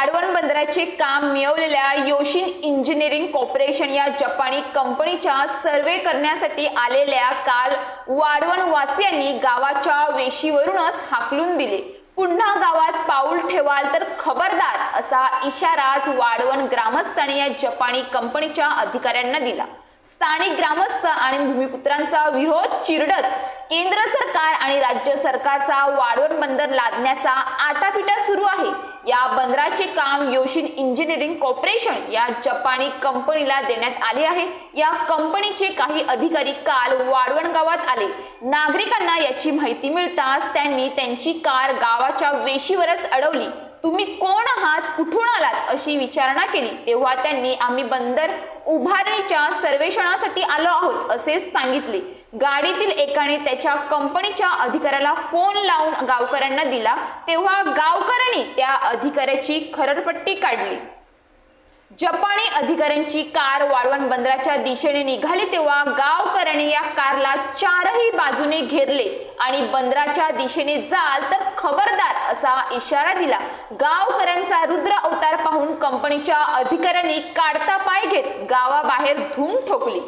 वाढवण बंदराचे काम मिळवलेल्या योशिन engineering corporation या जपानी कंपनीच्या सर्वे करण्यासाठी आलेल्या काल वाढवण वासियांनी गावाच्या वेशीवरूनच हाकलून दिले। पुन्हा गावात पाऊल ठेवाल तर खबरदार असा इशाराच वाढवण ग्रामस्थांनी या जपानी कंपनीच्या अधिकाऱ्यांना दिला। स्थानिक ग्रामस्थ आणि भूमिपुत्रांचा विरोध चिरडत केंद्र सरकार आणि राज्य सरकारचा वाढवण बंदर लादण्याचा आटापिटा सुरू आहे। या बंदराचे काम योशिन इंजिनिअरिंग कॉर्पोरेशन या जपानी कंपनीला देण्यात आले आहे। या कंपनीचे काही अधिकारी काल वाढवण गावात आले। नागरिकांना याची माहिती मिळताच त्यांनी त्यांची कार गावाच्या वेशीवरच अडवली। तुम्ही कोण आहात, कुठून आलात अशी विचारणा केली तेव्हा त्यांनी आम्ही बंदर उभारणीच्या सर्वेक्षणासाठी आलो आहोत असे सांगितले। गाडीतील एकाने त्याच्या कंपनीच्या अधिकाऱ्याला फोन लावून गावकऱ्यांना दिला तेव्हा गावकऱ्यांनी त्या अधिकाऱ्याची खरडपट्टी काढली। जपानी अधिकाऱ्यांची कार वाढवण बंदराच्या दिशेने निघाली तेव्हा गावकऱ्यांनी या कारला चारही बाजूने घेरले आणि बंदराच्या दिशेने जाल तर खबरदार असा इशारा दिला। गावकऱ्यांचा रुद्र अवतार पाहून कंपनीच्या अधिकाऱ्यांनी काढता पाय घेत गावाबाहेर धूम ठोकली।